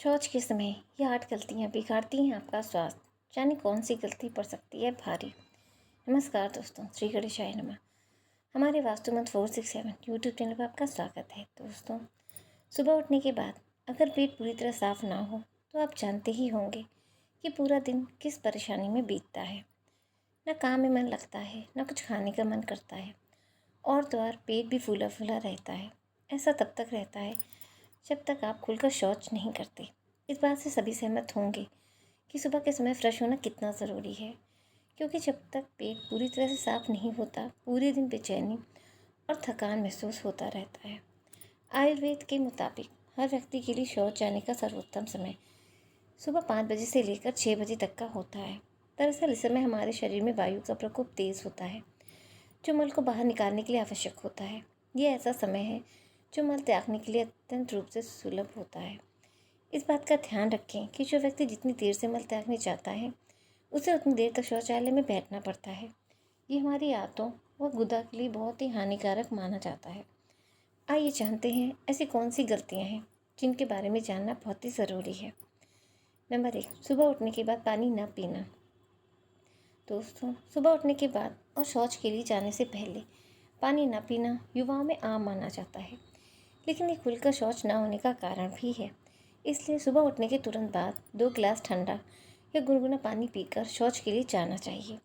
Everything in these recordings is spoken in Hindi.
शौच के समय ये 8 गलतियाँ बिगाड़ती हैं आपका स्वास्थ्य। जाने कौन सी गलती पड़ सकती है भारी। नमस्कार दोस्तों, श्री गणेशाय नमः। हमारे वास्तु मंत्र 467 यूट्यूब चैनल पर आपका स्वागत है। दोस्तों, सुबह उठने के बाद अगर पेट पूरी तरह साफ ना हो तो आप जानते ही होंगे कि पूरा दिन किस परेशानी में बीतता है। ना काम में मन लगता है, ना कुछ खाने का मन करता है, और तो और पेट भी फूला फूला रहता है। ऐसा तब तक रहता है जब तक आप खुलकर शौच नहीं करते। इस बात से सभी सहमत होंगे कि सुबह के समय फ्रेश होना कितना ज़रूरी है, क्योंकि जब तक पेट पूरी तरह से साफ़ नहीं होता, पूरे दिन बेचैनी और थकान महसूस होता रहता है। आयुर्वेद के मुताबिक हर व्यक्ति के लिए शौच जाने का सर्वोत्तम समय सुबह 5 बजे से लेकर 6 बजे तक का होता है। दरअसल इस समय हमारे शरीर में वायु का प्रकोप तेज़ होता है, जो मल को बाहर निकालने के लिए आवश्यक होता है। ये ऐसा समय है जो मल त्यागने के लिए अत्यंत रूप से सुलभ होता है। इस बात का ध्यान रखें कि जो व्यक्ति जितनी देर से मल त्यागने चाहता है, उसे उतनी देर तक शौचालय में बैठना पड़ता है। ये हमारी आंतों व गुदा के लिए बहुत ही हानिकारक माना जाता है। आइए जानते हैं ऐसी कौन सी गलतियाँ हैं जिनके बारे में जानना बहुत ही ज़रूरी है। नंबर 1, सुबह उठने के बाद पानी न पीना। दोस्तों, सुबह उठने के बाद और शौच के लिए जाने से पहले पानी न पीना युवाओं में आम माना जाता है, लेकिन ये खुलकर शौच ना होने का कारण भी है। इसलिए सुबह उठने के तुरंत बाद 2 गिलास ठंडा या गुनगुना पानी पीकर शौच के लिए जाना चाहिए,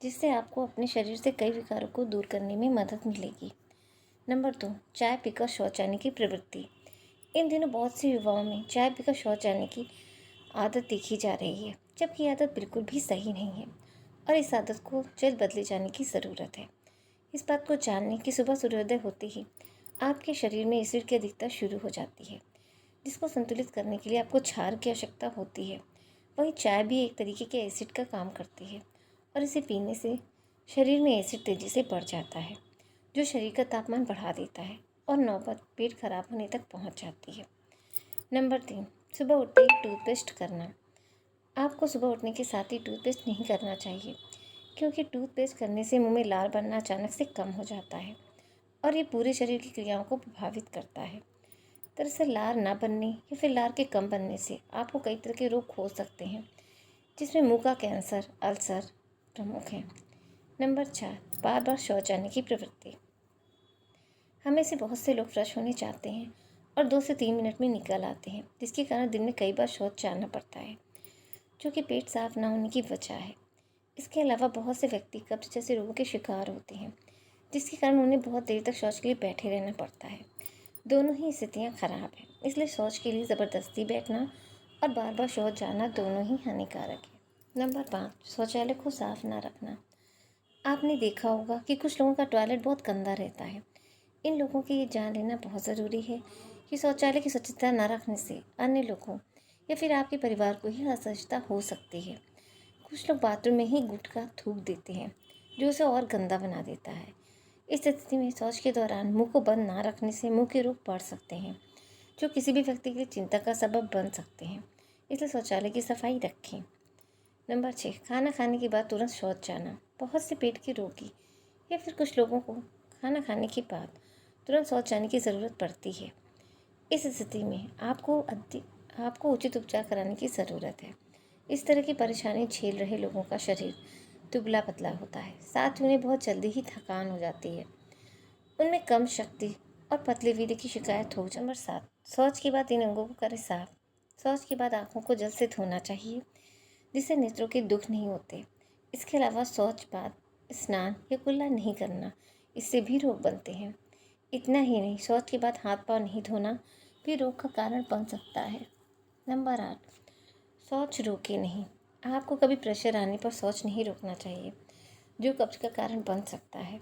जिससे आपको अपने शरीर से कई विकारों को दूर करने में मदद मिलेगी। नंबर 2, चाय पीकर शौच जाने की प्रवृत्ति। इन दिनों बहुत से युवाओं में चाय पीकर शौच जाने की आदत देखी जा रही है, जबकि ये आदत बिल्कुल भी सही नहीं है और इस आदत को जल्द बदले जाने की ज़रूरत है। इस बात को जानने कि सुबह सूर्योदय होते ही आपके शरीर में एसिड की अधिकता शुरू हो जाती है, जिसको संतुलित करने के लिए आपको क्षार की आवश्यकता होती है। वहीं चाय भी एक तरीके के एसिड का काम करती है और इसे पीने से शरीर में एसिड तेज़ी से बढ़ जाता है, जो शरीर का तापमान बढ़ा देता है और नौबत पेट खराब होने तक पहुंच जाती है। नंबर 3, सुबह उठते ही टूथपेस्ट करना। आपको सुबह उठने के साथ ही टूथपेस्ट नहीं करना चाहिए, क्योंकि टूथपेस्ट करने से मुंह में लार बनना अचानक से कम हो जाता है और ये पूरे शरीर की क्रियाओं को प्रभावित करता है। दरअसल लार ना बनने या फिर लार के कम बनने से आपको कई तरह के रोग हो सकते हैं, जिसमें मुंह का कैंसर, अल्सर प्रमुख हैं। नंबर 4, बार बार शौच जाने की प्रवृत्ति। हमें से बहुत से लोग फ्रेश होने चाहते हैं और 2 से 3 मिनट में निकल आते हैं, जिसके कारण दिन में कई बार शौच जाना पड़ता है, जो कि पेट साफ ना होने की वजह है। इसके अलावा बहुत से व्यक्ति कब्ज जैसे रोगों के शिकार होते हैं, जिसके कारण उन्हें बहुत देर तक शौच के लिए बैठे रहना पड़ता है। दोनों ही स्थितियाँ खराब हैं, इसलिए शौच के लिए ज़बरदस्ती बैठना और बार बार शौच जाना दोनों ही हानिकारक है। नंबर 5, शौचालय को साफ ना रखना। आपने देखा होगा कि कुछ लोगों का टॉयलेट बहुत गंदा रहता है। इन लोगों की ये जान लेना बहुत ज़रूरी है कि शौचालय की स्वच्छता न रखने से अन्य लोगों या फिर आपके परिवार को ही असहजता हो सकती है। कुछ लोग बाथरूम में ही गुटखा थूक देते हैं, जो उसे और गंदा बना देता है। इस स्थिति में शौच के दौरान मुंह को बंद ना रखने से मुंह के रोग बढ़ सकते हैं, जो किसी भी व्यक्ति के लिए चिंता का सबब बन सकते हैं। इसलिए शौचालय की सफाई रखें। नंबर 6, खाना खाने के बाद तुरंत शौच जाना। बहुत से पेट के रोगी या फिर कुछ लोगों को खाना खाने के बाद तुरंत शौच जाने की ज़रूरत पड़ती है। इस स्थिति में आपको उचित उपचार कराने की ज़रूरत है। इस तरह की परेशानी झेल रहे लोगों का शरीर दुबला पतला होता है, साथ ही उन्हें बहुत जल्दी ही थकान हो जाती है। उनमें कम शक्ति और पतले वीर्य की शिकायत हो। नंबर 7, शौच के बाद इन अंगों को करें साफ। शौच के बाद आँखों को जल से धोना चाहिए, जिससे नेत्रों के दुख नहीं होते। इसके अलावा शौच बाद स्नान या कुल्ला नहीं करना, इससे भी रोग बनते हैं। इतना ही नहीं, शौच के बाद हाथ पाँव नहीं धोना भी रोग का कारण बन सकता है। नंबर 8, शौच रोके नहीं। आपको कभी प्रेशर आने पर शौच नहीं रोकना चाहिए, जो कब्ज का कारण बन सकता है।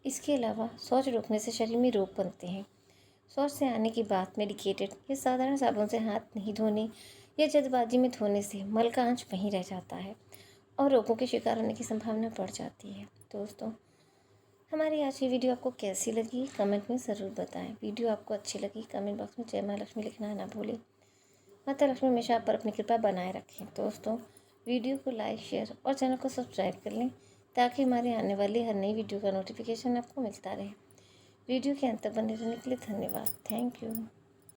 इसके अलावा शौच रोकने से शरीर में रोग बनते हैं। शौच से आने के बाद मेडिकेटेड या साधारण साबुन से हाथ नहीं धोने या जल्दबाजी में धोने से मल का अंश वहीं रह जाता है और रोगों के शिकार होने की संभावना बढ़ जाती है। दोस्तों, हमारी आज की वीडियो आपको कैसी लगी कमेंट में ज़रूर बताएं। वीडियो आपको अच्छी लगी कमेंट बॉक्स में जय माँ लक्ष्मी लिखना ना भूलें। माता लक्ष्मी हमेशा आप पर अपनी कृपा बनाए रखें। दोस्तों, वीडियो को लाइक, शेयर और चैनल को सब्सक्राइब कर लें, ताकि हमारे आने वाली हर नई वीडियो का नोटिफिकेशन आपको मिलता रहे। वीडियो के अंत तक बने रहने के लिए धन्यवाद। Thank you.